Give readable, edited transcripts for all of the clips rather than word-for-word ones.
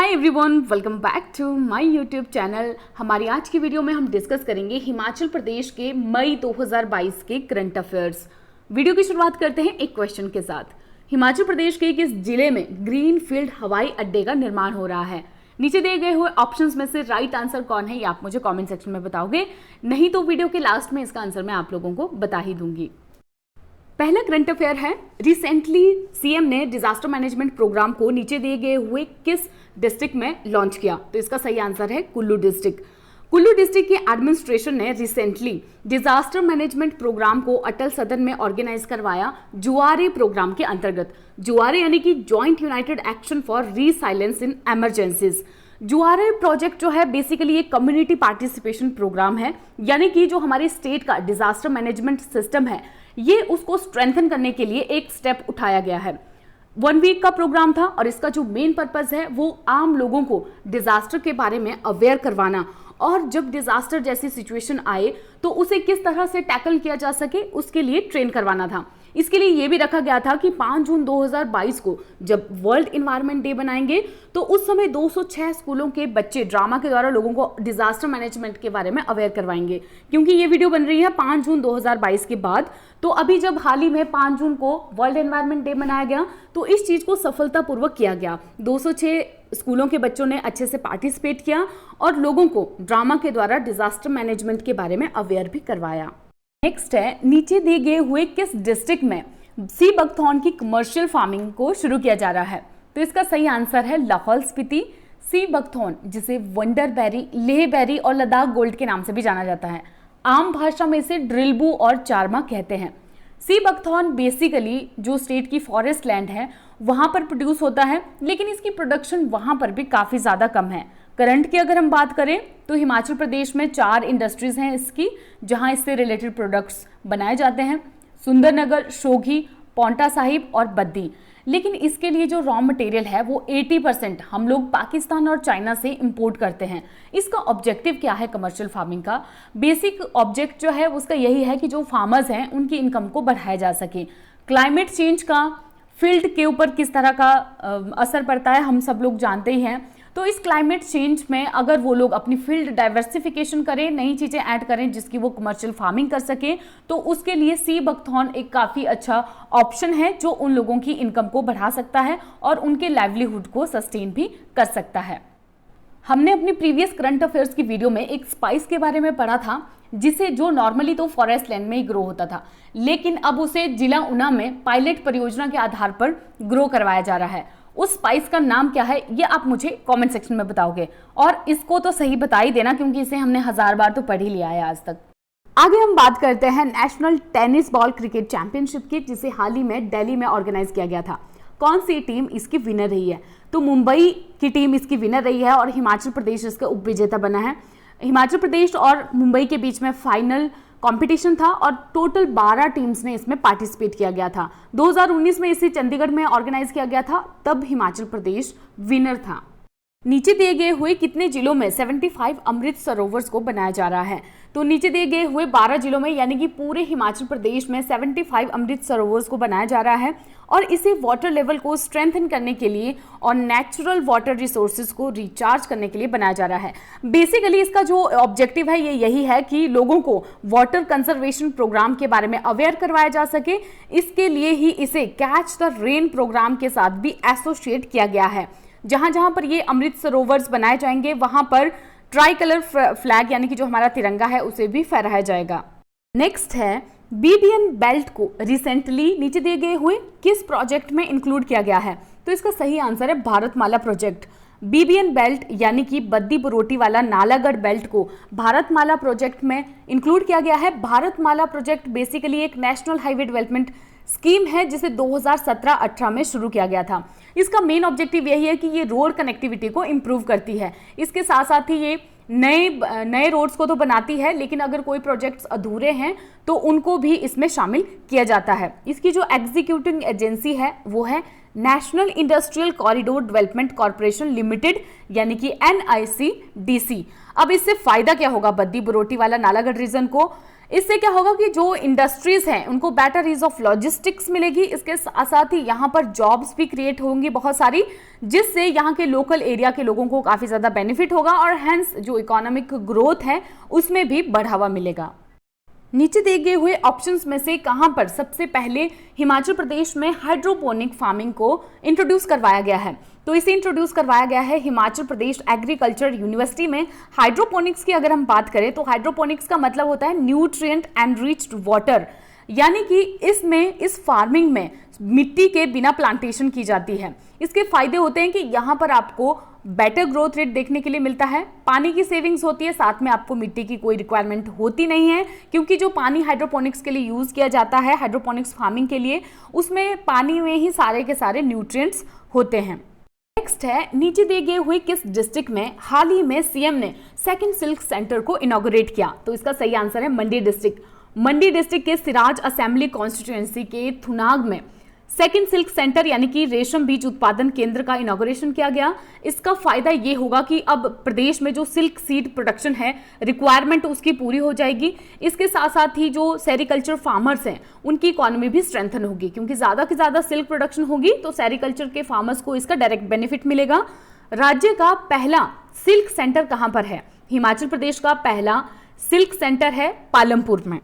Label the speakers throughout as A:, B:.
A: Hi everyone, welcome back to my YouTube channel. हमारी आज की वीडियो में हम डिस्कस करेंगे हिमाचल प्रदेश के मई 2022 के करंट अफेयर्स। वीडियो की शुरुआत करते हैं एक क्वेश्चन के साथ। हिमाचल प्रदेश के किस जिले में ग्रीन फील्ड हवाई अड्डे का निर्माण हो रहा है? नीचे दिए गए हुए ऑप्शंस में से राइट आंसर कौन है ये आप मुझे कॉमेंट सेक्शन में बताओगे, नहीं तो वीडियो के लास्ट में इसका आंसर मैं आप लोगों को बता ही दूंगी। पहला करंट अफेयर है, रिसेंटली सीएम ने डिजास्टर मैनेजमेंट प्रोग्राम को नीचे दिए गए हुए किस डिस्ट्रिक्ट में लॉन्च किया? तो इसका सही आंसर है कुल्लू डिस्ट्रिक्ट। कुल्लू डिस्ट्रिक्ट की एडमिनिस्ट्रेशन ने रिसेंटली डिजास्टर मैनेजमेंट प्रोग्राम को अटल सदन में ऑर्गेनाइज करवाया जुआरे प्रोग्राम के अंतर्गत। जुआरे यानी कि joint united action for resilience in emergencies. JUARE project जो है बेसिकली एक कम्युनिटी पार्टिसिपेशन प्रोग्राम है, यानी कि जो हमारे स्टेट का डिजास्टर मैनेजमेंट सिस्टम है ये उसको स्ट्रेंथन करने के लिए एक स्टेप उठाया गया है। 1 वीक का प्रोग्राम था और इसका जो मेन पर्पस है वो आम लोगों को डिजास्टर के बारे में अवेयर करवाना और जब डिजास्टर जैसी सिचुएशन आए तो उसे किस तरह से टैकल किया जा सके उसके लिए ट्रेन करवाना था। इसके लिए यह भी रखा गया था कि 5 जून 2022 को जब वर्ल्ड इन्वायरमेंट डे बनाएंगे तो उस समय 206 स्कूलों के बच्चे ड्रामा के द्वारा लोगों को डिजास्टर मैनेजमेंट के बारे में अवेयर करवाएंगे। क्योंकि ये वीडियो बन रही है 5 जून 2022 के बाद, तो अभी जब हाल ही में 5 जून को वर्ल्ड इन्वायरमेंट डे मनाया गया तो इस चीज को सफलतापूर्वक किया गया। 206 स्कूलों के बच्चों ने अच्छे से पार्टिसिपेट किया और लोगों को ड्रामा के द्वारा डिजास्टर मैनेजमेंट के बारे में अवेयर भी करवाया। नेक्स्ट है, नीचे दिए गए हुए किस डिस्ट्रिक्ट में सी बकथॉर्न की कमर्शियल फार्मिंग को शुरू किया जा रहा है? तो इसका सही आंसर है लाहौल स्पीति। सी बकथॉर्न जिसे वंडर बेरी, लेह बेरी और लद्दाख गोल्ड के नाम से भी जाना जाता है, आम भाषा में इसे ड्रिलबू और चारमा कहते हैं। सी बकथॉर्न बेसिकली जो स्टेट की फॉरेस्ट लैंड है वहां पर प्रोड्यूस होता है, लेकिन इसकी प्रोडक्शन वहां पर भी काफी ज्यादा कम है। करंट की अगर हम बात करें तो हिमाचल प्रदेश में 4 इंडस्ट्रीज हैं इसकी जहां इससे रिलेटेड प्रोडक्ट्स बनाए जाते हैं, सुंदरनगर, शोघी, पौंटा साहिब और बद्दी। लेकिन इसके लिए जो रॉ मटेरियल है वो 80% हम लोग पाकिस्तान और चाइना से इंपोर्ट करते हैं। इसका ऑब्जेक्टिव क्या है कमर्शियल फार्मिंग का? बेसिक ऑब्जेक्ट जो है उसका यही है कि जो फार्मर्स हैं उनकी इनकम को बढ़ाया जा सके। क्लाइमेट चेंज का फील्ड के ऊपर किस तरह का असर पड़ता है हम सब लोग जानते ही हैं। तो इस क्लाइमेट चेंज में अगर वो लोग अपनी फील्ड डाइवर्सिफिकेशन करें, नई चीज़ें ऐड करें जिसकी वो कमर्शियल फार्मिंग कर सके, तो उसके लिए सी बकथॉर्न एक काफ़ी अच्छा ऑप्शन है जो उन लोगों की इनकम को बढ़ा सकता है और उनके लाइवलीहुड को सस्टेन भी कर सकता है। हमने अपनी प्रीवियस करंट अफेयर्स की वीडियो में एक स्पाइस के बारे में पढ़ा था जिसे जो नॉर्मली तो फॉरेस्ट लैंड में ही ग्रो होता था, लेकिन अब उसे जिला ऊना में पायलट परियोजना के आधार पर ग्रो करवाया जा रहा है। उस स्पाइस का नाम क्या है ये आप मुझे कमेंट सेक्शन में बताओगे, और इसको तो सही बता ही देना क्योंकि इसे हमने 1000 बार तो पढ़ ही लिया है आज तक। आगे हम बात करते हैं national tennis ball cricket championship की, जिसे हाल ही में दिल्ली में ऑर्गेनाइज किया गया था। कौन सी टीम इसकी विनर रही है? तो मुंबई की टीम इसकी विनर रही है और हिमाचल प्रदेश इसका उपविजेता बना है। हिमाचल प्रदेश और मुंबई के बीच में फाइनल कंपटीशन था और टोटल 12 टीम्स ने इसमें पार्टिसिपेट किया गया था। 2019 में इसे चंडीगढ़ में ऑर्गेनाइज किया गया था, तब हिमाचल प्रदेश विनर था। नीचे दिए गए हुए कितने जिलों में 75 अमृत सरोवर्स को बनाया जा रहा है? तो नीचे दिए गए हुए 12 जिलों में यानी कि पूरे हिमाचल प्रदेश में 75 अमृत सरोवर्स को बनाया जा रहा है और इसे वाटर लेवल को स्ट्रेंथन करने के लिए और नेचुरल वाटर रिसोर्सेज को रिचार्ज करने के लिए बनाया जा रहा है। बेसिकली इसका जो ऑब्जेक्टिव है ये यही है कि लोगों को वाटर कंजर्वेशन प्रोग्राम के बारे में अवेयर करवाया जा सके। इसके लिए ही इसे कैच द रेन प्रोग्राम के साथ भी एसोसिएट किया गया है। जहां जहां पर ये अमृत सरोवर्स बनाए जाएंगे वहां पर ट्राई कलर फ्लैग यानी कि जो हमारा तिरंगा है उसे भी फहराया जाएगा। नेक्स्ट है, बीबीएन बेल्ट को रिसेंटली नीचे दिए गए हुए किस प्रोजेक्ट में इंक्लूड किया गया है? तो इसका सही आंसर है भारतमाला प्रोजेक्ट। बीबीएन बेल्ट यानी कि बद्दी बरोटी वाला नालागढ़ बेल्ट को भारतमाला प्रोजेक्ट में इंक्लूड किया गया है। भारतमाला प्रोजेक्ट बेसिकली एक नेशनल हाईवे डेवलपमेंट स्कीम है जिसे 2017-18 में शुरू किया गया था। इसका मेन ऑब्जेक्टिव यही है कि ये रोड कनेक्टिविटी को इम्प्रूव करती है। इसके साथ साथ ही ये नए रोड्स को तो बनाती है, लेकिन अगर कोई प्रोजेक्ट्स अधूरे हैं तो उनको भी इसमें शामिल किया जाता है। इसकी जो एग्जीक्यूटिंग एजेंसी है वो है national industrial corridor development corporation limited यानी कि NICDC। अब इससे फायदा क्या होगा बद्दी बरोटी वाला नालागढ़ रीजन को? इससे क्या होगा कि जो इंडस्ट्रीज हैं उनको बेटर ईज ऑफ लॉजिस्टिक्स मिलेगी, इसके साथ ही यहाँ पर जॉब्स भी क्रिएट होंगी बहुत सारी, जिससे यहाँ के लोकल एरिया के लोगों को काफी ज्यादा बेनिफिट होगा और हेंस जो इकोनॉमिक ग्रोथ है उसमें भी बढ़ावा मिलेगा। नीचे दिए गए हुए ऑप्शंस में से कहां पर सबसे पहले हिमाचल प्रदेश में हाइड्रोपोनिक फार्मिंग को इंट्रोड्यूस करवाया गया है? तो इसे इंट्रोड्यूस करवाया गया है हिमाचल प्रदेश एग्रीकल्चर यूनिवर्सिटी में। हाइड्रोपोनिक्स की अगर हम बात करें तो हाइड्रोपोनिक्स का मतलब होता है न्यूट्रिएंट एनरिच्ड वाटर, यानी कि इस फार्मिंग में मिट्टी के बिना प्लांटेशन की जाती है। इसके फायदे होते हैं कि यहाँ पर आपको बेटर ग्रोथ रेट देखने के लिए मिलता है, पानी की सेविंग्स होती है, साथ में आपको मिट्टी की कोई रिक्वायरमेंट होती नहीं है, क्योंकि जो पानी हाइड्रोपोनिक्स के लिए यूज किया जाता है हाइड्रोपोनिक्स फार्मिंग के लिए, उसमें पानी में ही सारे के सारे न्यूट्रिएंट्स होते हैं। नेक्स्ट है, नीचे दिए गए हुए किस डिस्ट्रिक्ट में हाल ही में सीएम ने सेकंड सिल्क सेंटर को इनॉग्रेट किया? तो इसका सही आंसर है मंडी डिस्ट्रिक्ट। मंडी डिस्ट्रिक्ट के सिराज असेंबली कॉन्स्टिट्यूएंसी के थुनाग में सेकंड सिल्क सेंटर यानी कि रेशम बीज उत्पादन केंद्र का इनॉग्रेशन किया गया। इसका फायदा ये होगा कि अब प्रदेश में जो सिल्क सीड प्रोडक्शन है रिक्वायरमेंट उसकी पूरी हो जाएगी। इसके साथ साथ ही जो सेरिकल्चर फार्मर्स हैं उनकी इकोनॉमी भी स्ट्रेंथन होगी, क्योंकि ज्यादा से ज्यादा सिल्क प्रोडक्शन होगी तो सेरिकल्चर के फार्मर्स को इसका डायरेक्ट बेनिफिट मिलेगा। राज्य का पहला सिल्क सेंटर कहां पर है? हिमाचल प्रदेश का पहला सिल्क सेंटर है पालमपुर में।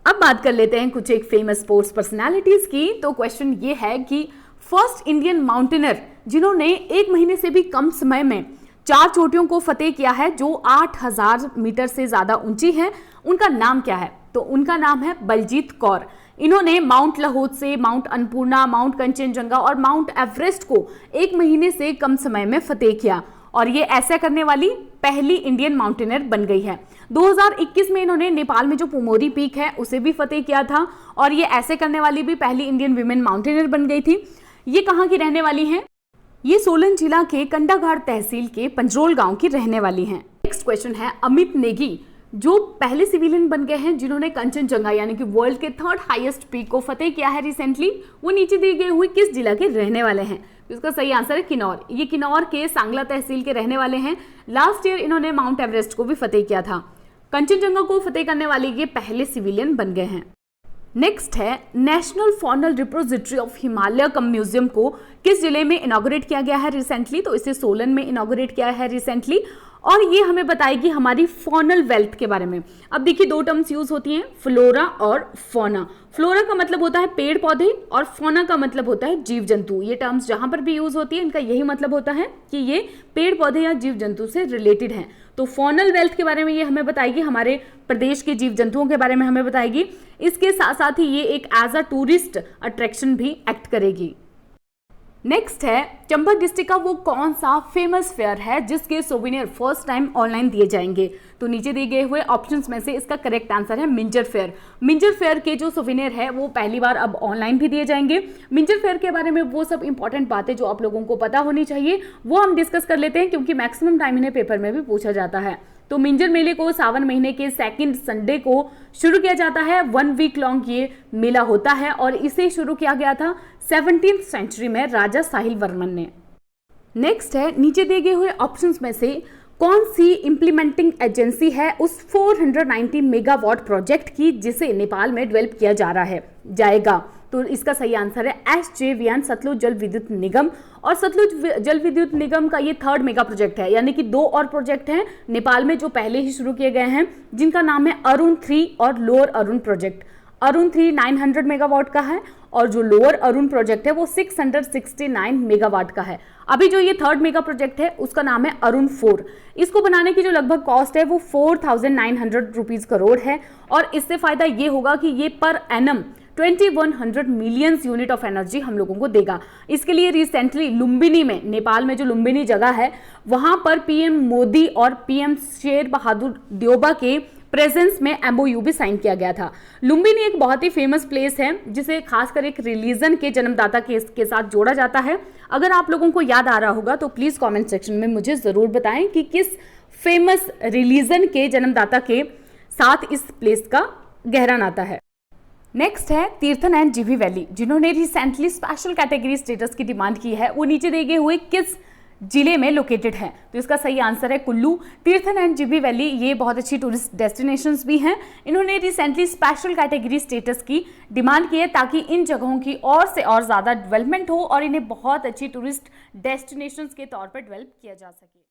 A: अब बात कर लेते हैं कुछ एक फेमस स्पोर्ट्स पर्सनालिटीज की। तो क्वेश्चन ये है कि फर्स्ट इंडियन माउंटेनर जिन्होंने 1 महीने से भी कम समय में 4 चोटियों को फतेह किया है जो 8000 मीटर से ज्यादा ऊंची है, उनका नाम क्या है? तो उनका नाम है बलजीत कौर। इन्होंने माउंट लाहौद से माउंट अन्नपूर्णा, माउंट कंचनजंगा और माउंट एवरेस्ट को 1 महीने से कम समय में फतेह किया और ये ऐसा करने वाली पहली इंडियन माउंटेनर बन गई है। 2021 में इन्होंने नेपाल में जो पुमोरी पीक है उसे भी फतेह किया था और ये ऐसे करने वाली भी पहली इंडियन विमेन माउंटेनर बन गई थी। ये कहाँ की रहने वाली हैं? ये सोलन जिला के कंडाघाट तहसील के पंजरोल गांव की रहने वाली हैं। नेक्स्ट क्वेश्चन है, अमित नेगी जो पहले सिविलियन बन गए हैं जिन्होंने कंचनजंगा यानी कि वर्ल्ड के 3rd हाईएस्ट पीक को फतेह किया है रिसेंटली, वो नीचे दिए गए हुए किस जिला के रहने वाले हैं? इसका सही आंसर है किन्नौर। ये किन्नौर के सांगला तहसील के रहने वाले हैं। लास्ट ईयर इन्होंने माउंट एवरेस्ट को भी फतेह किया था। कंचनजंगा को फतेह करने वाले ये पहले सिविलियन बन गए हैं। नेक्स्ट है, national faunal repository of Himalaya come museum को किस जिले में इनॉग्रेट किया गया है रिसेंटली? तो इसे सोलन में इनॉग्रेट किया है रिसेंटली और ये हमें बताएगी हमारी फॉनल वेल्थ के बारे में। अब देखिए 2 टर्म्स यूज होती हैं, फ्लोरा और फौना। फ्लोरा का मतलब होता है पेड़ पौधे और फौना का मतलब होता है जीव जंतु। ये टर्म्स जहां पर भी यूज होती है इनका यही मतलब होता है कि ये पेड़ पौधे या जीव जंतु से रिलेटेड हैं। तो फॉनल वेल्थ के बारे में ये हमें बताएगी, हमारे प्रदेश के जीव जंतुओं के बारे में हमें बताएगी। इसके साथ साथ ही ये एक एज अ टूरिस्ट अट्रैक्शन भी एक्ट करेगी। नेक्स्ट है, चंबा डिस्ट्रिक्ट का वो कौन सा फेमस फेयर है जिसके सोवेनियर फर्स्ट टाइम ऑनलाइन दिए जाएंगे? तो नीचे दिए गए हुए ऑप्शंस में से इसका करेक्ट आंसर है मिंजर फेयर। मिंजर फेयर के जो सोवेनियर है वो पहली बार अब ऑनलाइन भी दिए जाएंगे। मिंजर फेयर के बारे में वो सब इंपॉर्टेंट बातें जो आप लोगों को पता होनी चाहिए वो हम डिस्कस कर लेते हैं, क्योंकि मैक्सिमम टाइम इन्हें पेपर में भी पूछा जाता है। तो मिंजर मेले को सावन महीने के 2nd संडे को शुरू किया जाता है। 1 वीक लॉन्ग ये मेला होता है और इसे शुरू किया गया था 17th सेंचुरी में राजा साहिल वर्मन ने। नेक्स्ट है, नीचे दिए गए हुए ऑप्शंस में से कौन सी इंप्लीमेंटिंग एजेंसी है उस 490 मेगावाट प्रोजेक्ट की जिसे नेपाल में डेवलप किया जा रहा है जाएगा? तो इसका सही आंसर है SJVN सतलुज जल विद्युत निगम। और सतलुज जल विद्युत निगम का ये 3rd मेगा प्रोजेक्ट है, यानी कि 2 और प्रोजेक्ट हैं नेपाल में जो पहले ही शुरू किए गए हैं, जिनका नाम है अरुण 3 और lower Arun project. Arun 3 900 megawatt का है और जो लोअर अरुण प्रोजेक्ट है वो 669 मेगावाट का है। अभी जो ये 3rd मेगा प्रोजेक्ट है उसका नाम है अरुण 4। इसको बनाने की जो लगभग कॉस्ट है वो 4900 रुपीज करोड़ है और इससे फायदा ये होगा कि ये per annum 2100 millions unit of energy हम लोगों को देगा। इसके लिए रिसेंटली लुम्बिनी में, नेपाल में जो लुम्बिनी जगह है वहां पर पीएम मोदी और पीएम शेर बहादुर देउबा के प्रेजेंस में MOU भी साइन किया गया था। लुम्बिनी एक बहुत ही फेमस प्लेस है जिसे खासकर एक रिलीजन के जन्मदाता के साथ जोड़ा जाता है। अगर आप लोगों को याद आ रहा होगा तो प्लीज कमेंट सेक्शन में मुझे जरूर बताएं कि किस फेमस रिलीजन के जन्मदाता के साथ इस प्लेस का गहरा नाता है। नेक्स्ट है तीर्थन एंड जीवी वैली, जिन्होंने रिसेंटली स्पेशल कैटेगरी स्टेटस की डिमांड की है, वो नीचे दिए गए हुए किस जिले में लोकेटेड है? तो इसका सही आंसर है कुल्लू। तीर्थन एंड जिबी वैली ये बहुत अच्छी टूरिस्ट डेस्टिनेशंस भी हैं। इन्होंने रिसेंटली स्पेशल कैटेगरी स्टेटस की डिमांड की है ताकि इन जगहों की और से और ज़्यादा डेवलपमेंट हो और इन्हें बहुत अच्छी टूरिस्ट डेस्टिनेशंस के तौर पर डेवलप किया जा सके।